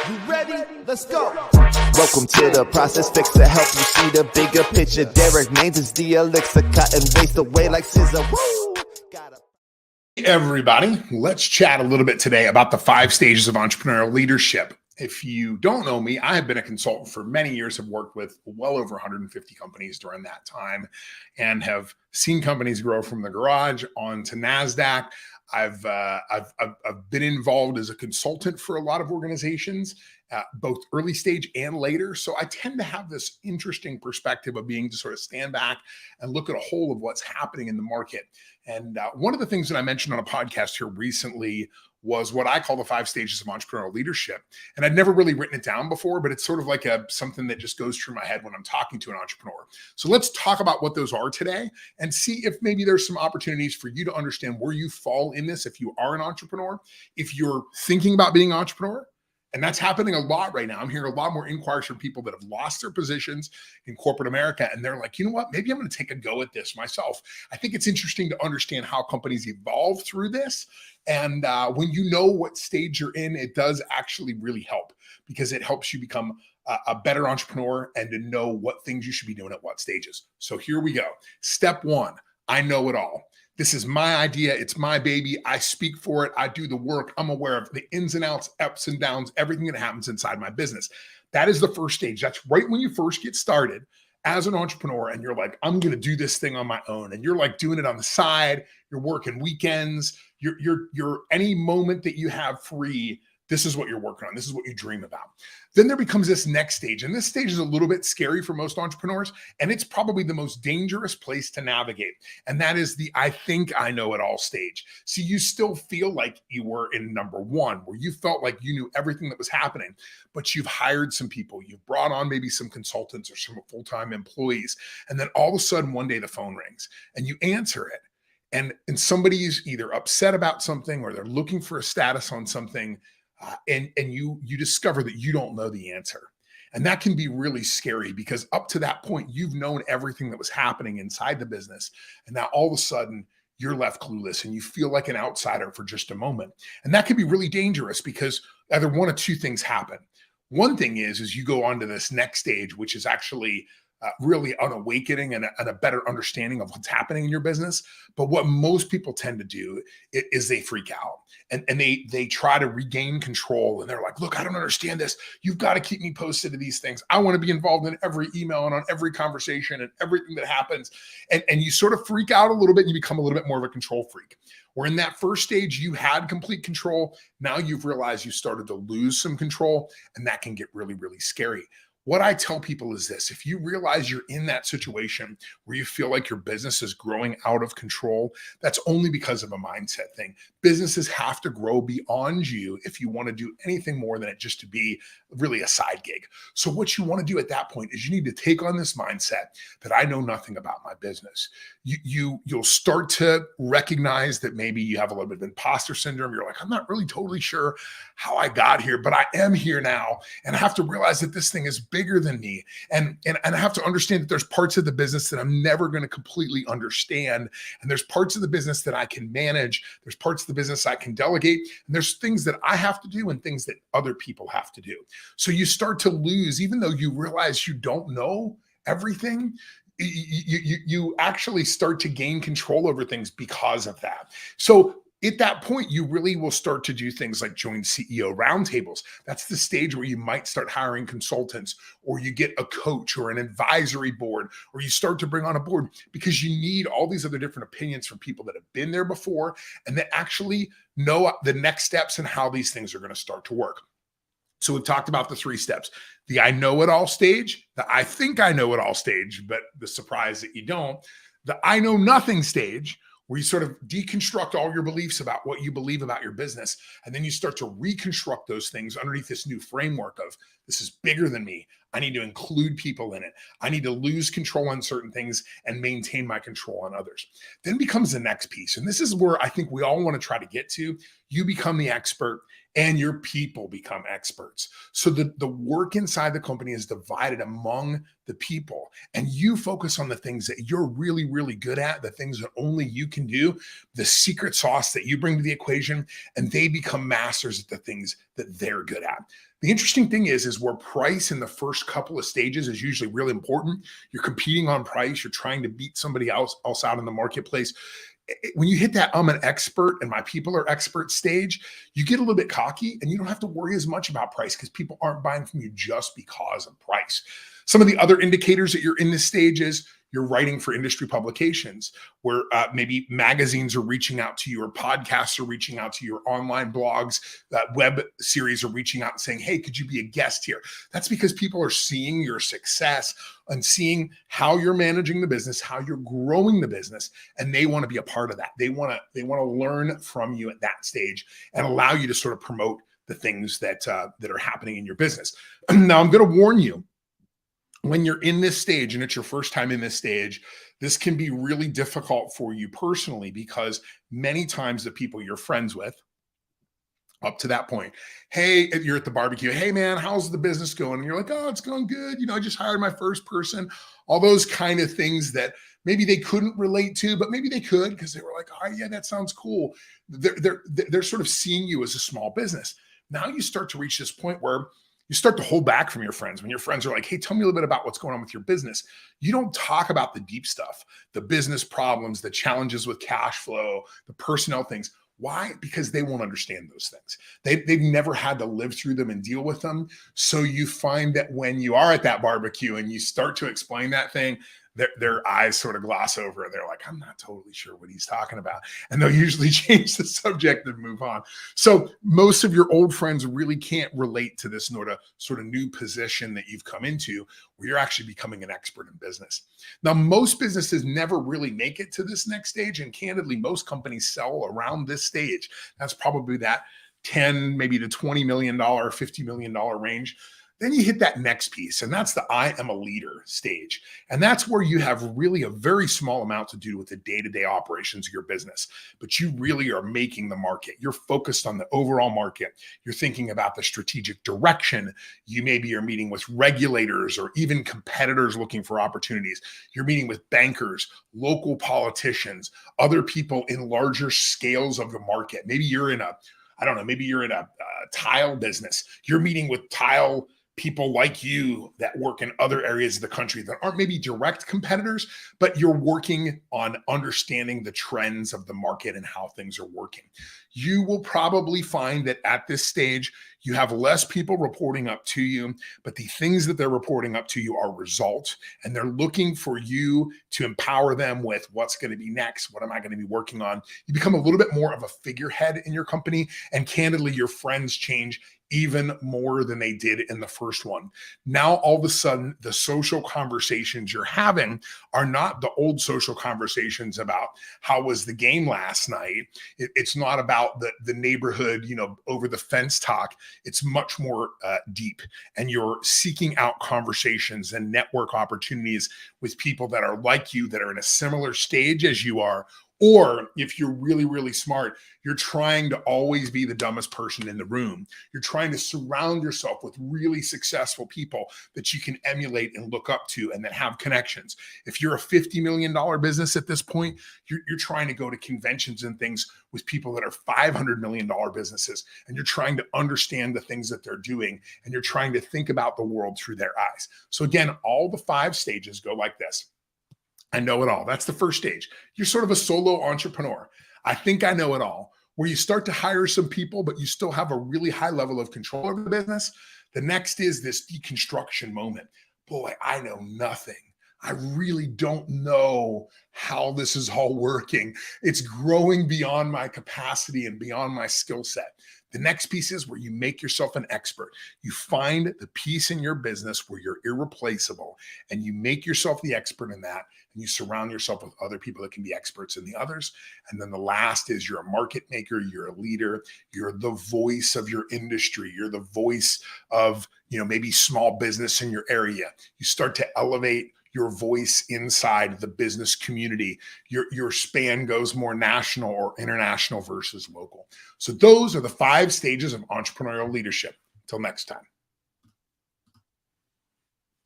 You ready? Let's go. Welcome to the Process Fix to help you see the bigger picture. Derek Names is the elixir, cut and waste away like scissor. Woo! Hey everybody, let's chat a little bit today about the 5 stages of entrepreneurial leadership. If you don't know me, I have been a consultant for many years, have worked with well over 150 companies during that time, and have seen companies grow from the garage onto NASDAQ. I've been involved as a consultant for a lot of organizations, both early stage and later. So I tend to have this interesting perspective of being to sort of stand back and look at a whole of what's happening in the market. And one of the things that I mentioned on a podcast here recently was what I call the 5 stages of entrepreneurial leadership. And I'd never really written it down before, but it's sort of like something that just goes through my head when I'm talking to an entrepreneur. So let's talk about what those are today and see if maybe there's some opportunities for you to understand where you fall in this if you are an entrepreneur, if you're thinking about being an entrepreneur. And that's happening a lot right now. I'm hearing a lot more inquiries from people that have lost their positions in corporate America. And they're like, you know what, maybe I'm going to take a go at this myself. I think it's interesting to understand how companies evolve through this. And when you know what stage you're in, it does actually really help because it helps you become a better entrepreneur and to know what things you should be doing at what stages. So here we go. Step 1, I know it all. This is my idea. It's my baby. I speak for it. I do the work. I'm aware of the ins and outs, ups and downs, everything that happens inside my business. That is the first stage. That's right when you first get started as an entrepreneur and you're like, I'm going to do this thing on my own. And you're like doing it on the side. You're working weekends. You're any moment that you have free, this is what you're working on. This is what you dream about. Then there becomes this next stage. And this stage is a little bit scary for most entrepreneurs. And it's probably the most dangerous place to navigate. And that is the I think I know it all stage. See, you still feel like you were in number 1, where you felt like you knew everything that was happening, but you've hired some people. You've brought on maybe some consultants or some full-time employees. And then all of a sudden, one day the phone rings and you answer it. And somebody's either upset about something or they're looking for a status on something. And you discover that you don't know the answer. And that can be really scary because up to that point, you've known everything that was happening inside the business. And now all of a sudden, you're left clueless and you feel like an outsider for just a moment. And that can be really dangerous because either one of 2 things happen. One thing is you go on to this next stage, which is actually really an awakening and a better understanding of what's happening in your business. But what most people tend to do is they freak out and they try to regain control. And they're like, look, I don't understand this. You've got to keep me posted to these things. I want to be involved in every email and on every conversation and everything that happens. And you sort of freak out a little bit and you become a little bit more of a control freak. Where in that first stage, you had complete control. Now you've realized you started to lose some control, and that can get really, really scary. What I tell people is this: if you realize you're in that situation where you feel like your business is growing out of control, that's only because of a mindset thing. Businesses have to grow beyond you if you want to do anything more than it just to be really a side gig. So what you want to do at that point is you need to take on this mindset that I know nothing about my business. You'll start to recognize that maybe you have a little bit of imposter syndrome. You're like, I'm not really totally sure how I got here, but I am here now. And I have to realize that this thing is bigger than me. And I have to understand that there's parts of the business that I'm never going to completely understand. And there's parts of the business that I can manage. There's parts of the business I can delegate. And there's things that I have to do and things that other people have to do. So you start to lose, even though you realize you don't know everything, you actually start to gain control over things because of that. So at that point, you really will start to do things like join CEO roundtables. That's the stage where you might start hiring consultants, or you get a coach or an advisory board, or you start to bring on a board because you need all these other different opinions from people that have been there before and that actually know the next steps and how these things are going to start to work. So we've talked about the 3 steps: the I know it all stage, the I think I know it all stage, but the surprise that you don't, the I know nothing stage, where you sort of deconstruct all your beliefs about what you believe about your business. And then you start to reconstruct those things underneath this new framework of this is bigger than me. I need to include people in it. I need to lose control on certain things and maintain my control on others. Then becomes the next piece. And this is where I think we all want to try to get to. You become the expert and your people become experts. So the work inside the company is divided among the people, and you focus on the things that you're really, really good at, the things that only you can do, the secret sauce that you bring to the equation, and they become masters at the things that they're good at. The interesting thing is where price in the first couple of stages is usually really important. You're competing on price. You're trying to beat somebody else out in the marketplace. When you hit that I'm an expert and my people are experts stage, you get a little bit cocky and you don't have to worry as much about price because people aren't buying from you just because of price. Some of the other indicators that you're in this stage is you're writing for industry publications where maybe magazines are reaching out to you or podcasts are reaching out to you or online blogs, web series are reaching out and saying, hey, could you be a guest here? That's because people are seeing your success and seeing how you're managing the business, how you're growing the business, and they want to be a part of that. They want to learn from you at that stage and allow you to sort of promote the things that are happening in your business. Now, I'm going to warn you, when you're in this stage and it's your first time in this stage, this can be really difficult for you personally because many times the people you're friends with up to that point, hey, you're at the barbecue, hey man, how's the business going? And you're like, oh, it's going good. I just hired my first person. All those kind of things that maybe they couldn't relate to, but maybe they could because they were like, oh yeah, that sounds cool. They're sort of seeing you as a small business. Now you start to reach this point where you start to hold back from your friends. When your friends are like, hey, tell me a little bit about what's going on with your business. You don't talk about the deep stuff, the business problems, the challenges with cash flow, the personnel things. Why? Because they won't understand those things. They've never had to live through them and deal with them. So you find that when you are at that barbecue and you start to explain that thing, their eyes sort of gloss over and they're like, I'm not totally sure what he's talking about. And they'll usually change the subject and move on. So most of your old friends really can't relate to this sort of new position that you've come into where you're actually becoming an expert in business. Now, most businesses never really make it to this next stage. And candidly, most companies sell around this stage. That's probably that 10, maybe to $20 million, $50 million range. Then you hit that next piece, and that's the I am a leader stage. And that's where you have really a very small amount to do with the day-to-day operations of your business, but you really are making the market. You're focused on the overall market. You're thinking about the strategic direction. You maybe are meeting with regulators or even competitors looking for opportunities. You're meeting with bankers, local politicians, other people in larger scales of the market. Maybe you're in a tile business. You're meeting with tile people like you that work in other areas of the country that aren't maybe direct competitors, but you're working on understanding the trends of the market and how things are working. You will probably find that at this stage, you have less people reporting up to you, but the things that they're reporting up to you are results, and they're looking for you to empower them with what's going to be next. What am I going to be working on? You become a little bit more of a figurehead in your company, and candidly, your friends change even more than they did in the first one. Now, all of a sudden, the social conversations you're having are not the old social conversations about how was the game last night. It's not about the neighborhood, over the fence talk. It's much more deep, and you're seeking out conversations and network opportunities with people that are like you, that are in a similar stage as you are. Or if you're really, really smart, you're trying to always be the dumbest person in the room. You're trying to surround yourself with really successful people that you can emulate and look up to and that have connections. If you're a $50 million business at this point, you're trying to go to conventions and things with people that are $500 million businesses, and you're trying to understand the things that they're doing, and you're trying to think about the world through their eyes. So again, all the 5 stages go like this. I know it all. That's the first stage. You're sort of a solo entrepreneur. I think I know it all. Where you start to hire some people, but you still have a really high level of control over the business. The next is this deconstruction moment. Boy, I know nothing. I really don't know how this is all working. It's growing beyond my capacity and beyond my skill set. The next piece is where you make yourself an expert. You find the piece in your business where you're irreplaceable, and you make yourself the expert in that, and you surround yourself with other people that can be experts in the others. And then the last is you're a market maker, you're a leader, you're the voice of your industry, you're the voice of, maybe small business in your area. You start to elevate your voice inside the business community. Your span goes more national or international versus local. So those are the 5 stages of entrepreneurial leadership. Until next time.